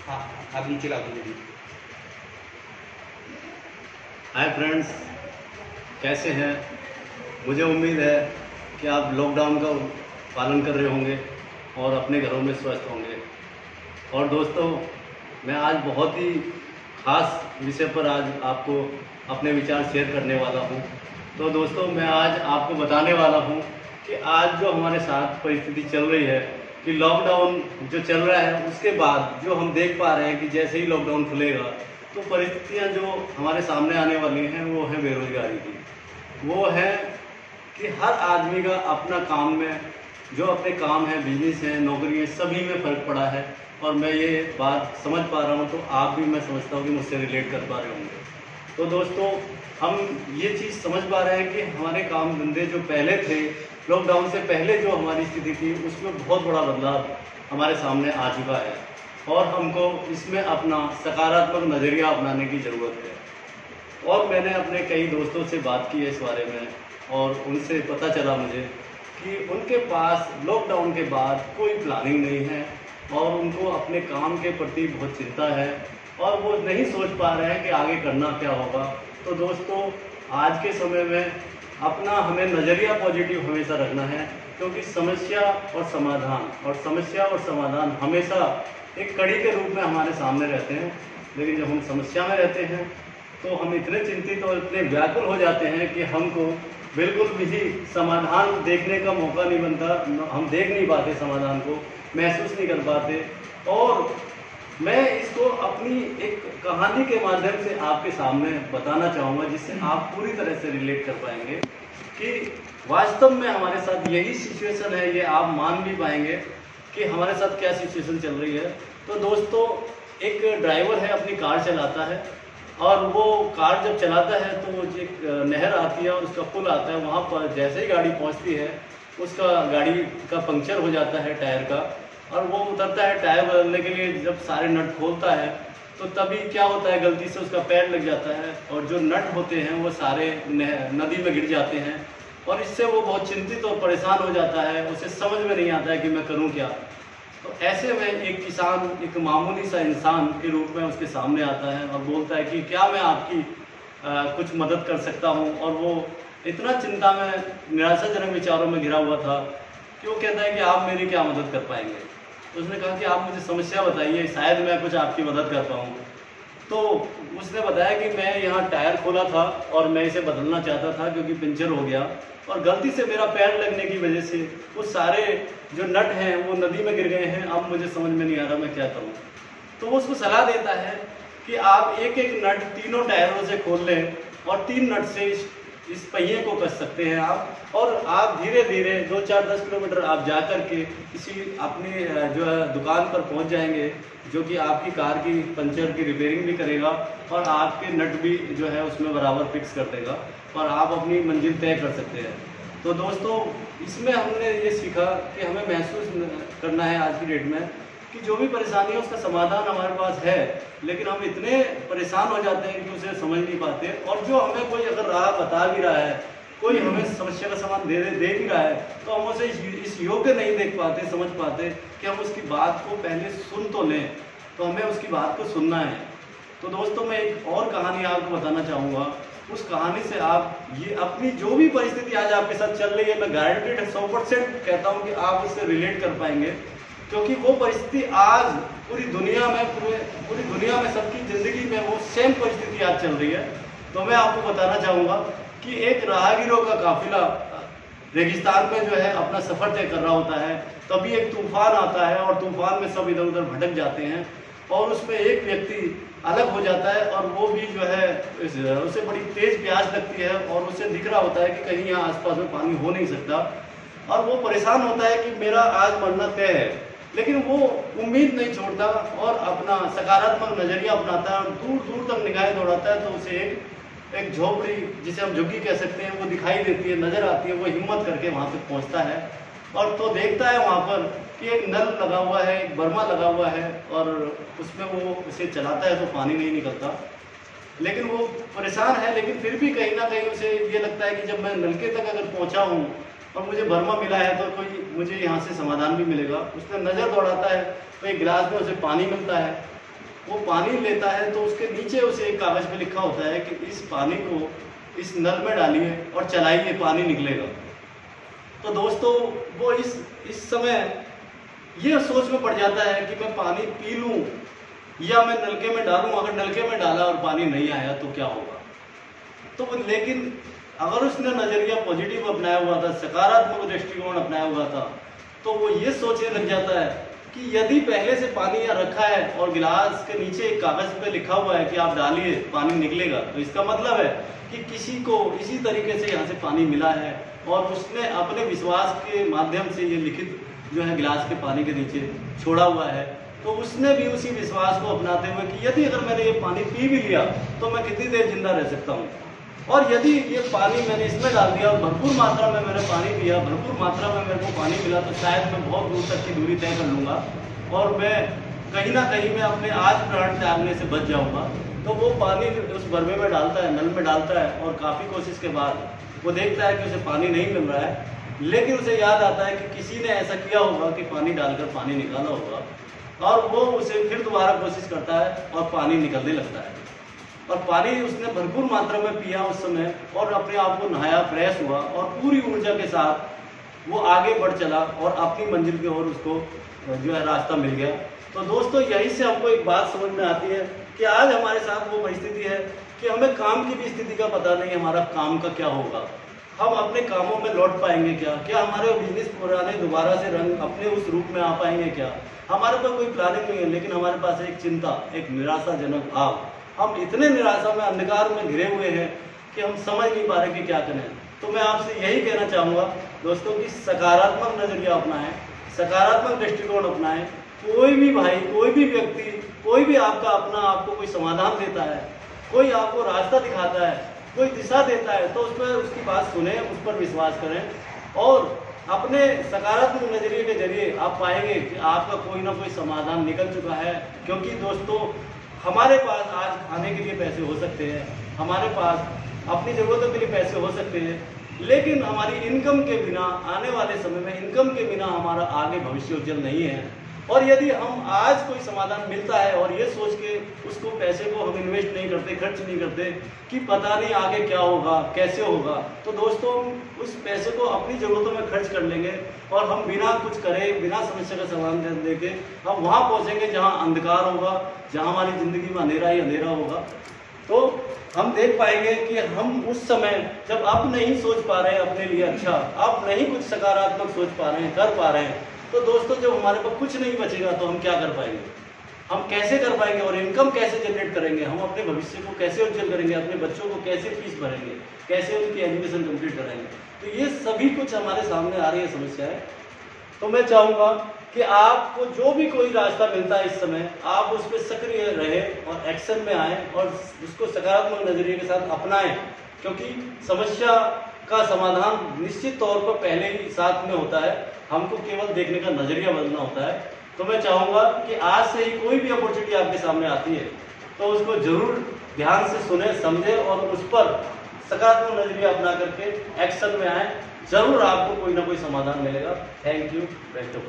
हाँ, आप नीचे ला दीजिए। हाय फ्रेंड्स, कैसे हैं। मुझे उम्मीद है कि आप लॉकडाउन का पालन कर रहे होंगे और अपने घरों में स्वस्थ होंगे। और दोस्तों, मैं आज बहुत ही ख़ास विषय पर आज आपको अपने विचार शेयर करने वाला हूं। तो दोस्तों, मैं आज आपको बताने वाला हूं कि आज जो हमारे साथ परिस्थिति चल रही है कि लॉकडाउन जो चल रहा है उसके बाद जो हम देख पा रहे हैं कि जैसे ही लॉकडाउन खुलेगा तो परिस्थितियां जो हमारे सामने आने वाली हैं वो है बेरोजगारी की। वो है कि हर आदमी का अपना काम में जो अपने काम है, बिजनेस है, नौकरी है, सभी में फ़र्क पड़ा है। और मैं ये बात समझ पा रहा हूँ, तो आप भी मैं समझता हूँ कि मुझसे रिलेट कर पा रहे होंगे। तो दोस्तों, हम ये चीज़ समझ पा रहे हैं कि हमारे काम धंधे जो पहले थे, लॉकडाउन से पहले जो हमारी स्थिति थी, उसमें बहुत बड़ा बदलाव हमारे सामने आ चुका है और हमको इसमें अपना सकारात्मक नज़रिया अपनाने की ज़रूरत है। और मैंने अपने कई दोस्तों से बात की है इस बारे में और उनसे पता चला मुझे कि उनके पास लॉकडाउन के बाद कोई प्लानिंग नहीं है और उनको अपने काम के प्रति बहुत चिंता है और वो नहीं सोच पा रहे हैं कि आगे करना क्या होगा। तो दोस्तों, आज के समय में अपना हमें नज़रिया पॉजिटिव हमेशा रखना है, क्योंकि समस्या और समाधान हमेशा एक कड़ी के रूप में हमारे सामने रहते हैं। लेकिन जब हम समस्या में रहते हैं तो हम इतने चिंतित और इतने व्याकुल हो जाते हैं कि हमको बिल्कुल भी समाधान देखने का मौका नहीं बनता, हम देख नहीं पाते, समाधान को महसूस नहीं कर पाते। और मैं इसको अपनी एक कहानी के माध्यम से आपके सामने बताना चाहूँगा, जिससे आप पूरी तरह से रिलेट कर पाएंगे कि वास्तव में हमारे साथ यही सिचुएशन है। ये आप मान भी पाएंगे कि हमारे साथ क्या सिचुएशन चल रही है। तो दोस्तों, एक ड्राइवर है, अपनी कार चलाता है और वो कार जब चलाता है तो एक नहर आती है और उसका पुल आता है। वहाँ पर जैसे ही गाड़ी पहुँचती है, उसका गाड़ी का पंक्चर हो जाता है टायर का, और वो उतरता है टायर बदलने के लिए। जब सारे नट खोलता है तो तभी क्या होता है, गलती से उसका पैर लग जाता है और जो नट होते हैं वो सारे नदी में गिर जाते हैं। और इससे वो बहुत चिंतित और परेशान हो जाता है, उसे समझ में नहीं आता है कि मैं करूं क्या। तो ऐसे में एक किसान, एक मामूली सा इंसान के रूप में उसके सामने आता है और बोलता है कि क्या मैं आपकी कुछ मदद कर सकता हूं। और वो इतना चिंता में, निराशाजनक विचारों में घिरा हुआ था कि वो कहता है कि आप मेरी क्या मदद कर पाएंगे। उसने कहा कि आप मुझे समस्या बताइए, शायद मैं कुछ आपकी मदद कर पाऊँ। तो उसने बताया कि मैं यहाँ टायर खोला था और मैं इसे बदलना चाहता था क्योंकि पंचर हो गया और गलती से मेरा पैर लगने की वजह से वो सारे जो नट हैं वो नदी में गिर गए हैं। अब मुझे समझ में नहीं आ रहा मैं क्या करूँ। तो वो उसको सलाह देता है कि आप एक एक नट तीनों टायरों से खोल लें और 3 नट से इस पहिए को कस सकते हैं आप, और आप धीरे धीरे 2-4-10 किलोमीटर आप जा कर के किसी अपनी जो है दुकान पर पहुंच जाएंगे, जो कि आपकी कार की पंचर की रिपेयरिंग भी करेगा और आपके नट भी जो है उसमें बराबर फिक्स कर देगा और आप अपनी मंजिल तय कर सकते हैं। तो दोस्तों, इसमें हमने ये सीखा कि हमें महसूस करना है आज की डेट में कि जो भी परेशानी है उसका समाधान हमारे पास है, लेकिन हम इतने परेशान हो जाते हैं कि उसे समझ नहीं पाते। और जो हमें कोई अगर राह बता भी रहा है, कोई हमें समस्या का समाधान दे भी रहा है, तो हम उसे इस योग्य नहीं देख पाते, समझ पाते कि हम उसकी बात को पहले सुन तो लें। तो हमें उसकी बात को सुनना है। तो दोस्तों, मैं एक और कहानी आपको बताना चाहूँगा। उस कहानी से आप ये अपनी जो भी परिस्थिति आज आपके साथ चल रही है, मैं गारंटेड 100% कहता हूँ कि आप उससे रिलेट कर पाएंगे, क्योंकि वो परिस्थिति आज पूरी दुनिया में सबकी ज़िंदगी में वो सेम परिस्थिति आज चल रही है। तो मैं आपको बताना चाहूँगा कि एक राहगीरों का काफिला रेगिस्तान में जो है अपना सफ़र तय कर रहा होता है, तभी एक तूफान आता है और तूफान में सब इधर उधर भटक जाते हैं और उसमें एक व्यक्ति अलग हो जाता है और वो भी जो है उसे बड़ी तेज़ प्यास लगती है और उसे दिख रहा होता है कि कहीं यहाँ आसपास में पानी हो नहीं सकता और वो परेशान होता है कि मेरा आज मरना तय है। लेकिन वो उम्मीद नहीं छोड़ता और अपना सकारात्मक नज़रिया अपनाता है और दूर दूर तक निगाहें दौड़ाता है। तो उसे एक झोपड़ी, जिसे हम झुग्गी कह सकते हैं, वो दिखाई देती है, नज़र आती है। वो हिम्मत करके वहाँ पे पहुँचता है और तो देखता है वहाँ पर कि एक नल लगा हुआ है, एक बर्मा लगा हुआ है और उसमें वो उसे चलाता है तो पानी नहीं निकलता। लेकिन वो परेशान है, लेकिन फिर भी कहीं ना कहीं उसे ये लगता है कि जब मैं नलके तक अगर पहुँचा हूँ और मुझे बर्मा मिला है तो कोई मुझे यहाँ से समाधान भी मिलेगा। उसने नज़र दौड़ाता है तो एक गिलास में उसे पानी मिलता है वो पानी लेता है तो उसके नीचे उसे एक कागज़ पे लिखा होता है कि इस पानी को इस नल में डालिए और चलाइए, पानी निकलेगा। तो दोस्तों वो इस समय ये सोच में पड़ जाता है कि मैं पानी पी लूँ या मैं नलके में डालूँ। अगर नलके में डाला और पानी नहीं आया तो क्या होगा। तो लेकिन अगर उसने नज़रिया पॉजिटिव अपनाया हुआ था, सकारात्मक दृष्टिकोण अपनाया हुआ था, तो वो ये सोचने लग जाता है कि यदि पहले से पानी यहाँ रखा है और गिलास के नीचे एक कागज़ पे लिखा हुआ है कि आप डालिए पानी निकलेगा, तो इसका मतलब है कि किसी को इसी तरीके से यहाँ से पानी मिला है और उसने अपने विश्वास के माध्यम से ये लिखित जो है गिलास के पानी के नीचे छोड़ा हुआ है। तो उसने भी उसी विश्वास को अपनाते हुए कि यदि अगर मैंने ये पानी पी भी लिया तो मैं कितनी देर जिंदा रह सकता हूँ, और यदि ये पानी मैंने इसमें डाल दिया और भरपूर मात्रा में मैंने पानी पिया, भरपूर मात्रा में मेरे को पानी मिला, तो शायद मैं बहुत दूर तक की दूरी तय कर लूँगा और मैं कहीं ना कहीं मैं अपने आज प्राण त्यागने से बच जाऊँगा। तो वो पानी उस बर्मे में डालता है, नल में डालता है, और काफ़ी कोशिश के बाद वो देखता है कि उसे पानी नहीं मिल रहा है, लेकिन उसे याद आता है कि किसी ने ऐसा किया होगा कि पानी डालकर पानी निकाला होगा, और वो उसे फिर दोबारा कोशिश करता है और पानी निकलने लगता है। और पानी उसने भरपूर मात्रा में पिया उस समय और अपने आप को नहाया, फ्रेश हुआ और पूरी ऊर्जा के साथ वो आगे बढ़ चला और अपनी मंजिल की ओर उसको जो है रास्ता मिल गया। तो दोस्तों यहीं से हमको एक बात समझ में आती है कि आज हमारे साथ वो परिस्थिति है कि हमें काम की भी स्थिति का पता नहीं, हमारा काम का क्या होगा, हम अपने कामों में लौट पाएंगे क्या हमारे बिजनेस पुराने दोबारा से रंग अपने उस रूप में आ पाएंगे क्या। हमारे पास कोई प्लानिंग नहीं है, लेकिन हमारे पास एक चिंता, एक निराशाजनक भाव, हम इतने निराशा में, अंधकार में घिरे हुए हैं कि हम समझ नहीं पा रहे कि क्या करें। तो मैं आपसे यही कहना चाहूँगा दोस्तों कि सकारात्मक नज़रिया अपनाएं, सकारात्मक दृष्टिकोण अपनाएं। कोई भी भाई, कोई भी व्यक्ति, कोई भी आपको कोई समाधान देता है, कोई आपको रास्ता दिखाता है, कोई दिशा देता है, तो उसमें उसकी बात सुने, उस पर विश्वास करें और अपने सकारात्मक नजरिए के जरिए आप पाएंगे कि आपका कोई ना कोई समाधान निकल चुका है। क्योंकि दोस्तों हमारे पास आज खाने के लिए पैसे हो सकते हैं, हमारे पास अपनी ज़रूरतों के लिए पैसे हो सकते हैं, लेकिन हमारी इनकम के बिना, आने वाले समय में इनकम के बिना हमारा आगे भविष्य उज्जवल नहीं है। और यदि हम आज कोई समाधान मिलता है और ये सोच के उसको पैसे को हम इन्वेस्ट नहीं करते, खर्च नहीं करते कि पता नहीं आगे क्या होगा, कैसे होगा, तो दोस्तों उस पैसे को अपनी ज़रूरतों में खर्च कर लेंगे और हम बिना कुछ करे, बिना समस्या का समाधान देके हम वहाँ पहुँचेंगे जहाँ अंधकार होगा, जहाँ हमारी ज़िंदगी में अंधेरा ही अंधेरा होगा। तो हम देख पाएंगे कि हम उस समय जब आप नहीं सोच पा रहे हैं अपने लिए अच्छा, आप नहीं कुछ सकारात्मक सोच पा रहे हैं, कर पा रहे हैं, तो दोस्तों जब हमारे पास कुछ नहीं बचेगा तो हम क्या कर पाएंगे, हम कैसे कर पाएंगे और इनकम कैसे जनरेट करेंगे, हम अपने भविष्य को कैसे उज्जवल करेंगे, अपने बच्चों को कैसे फीस भरेंगे, कैसे उनकी एजुकेशन कंप्लीट कराएंगे। तो ये सभी कुछ हमारे सामने आ रही है समस्याएं। तो मैं चाहूँगा कि आपको जो भी कोई रास्ता मिलता है इस समय, आप उस पर सक्रिय रहें और एक्शन में आएँ और उसको सकारात्मक नजरिए के साथ अपनाएं, क्योंकि समस्या का समाधान निश्चित तौर पर पहले ही साथ में होता है, हमको केवल देखने का नजरिया बदलना होता है। तो मैं चाहूँगा कि आज से ही कोई भी अपॉर्चुनिटी आपके सामने आती है तो उसको जरूर ध्यान से सुने, समझे और उस पर सकारात्मक नजरिया अपना करके एक्शन में आए, जरूर आपको कोई ना कोई समाधान मिलेगा। Thank you. Best of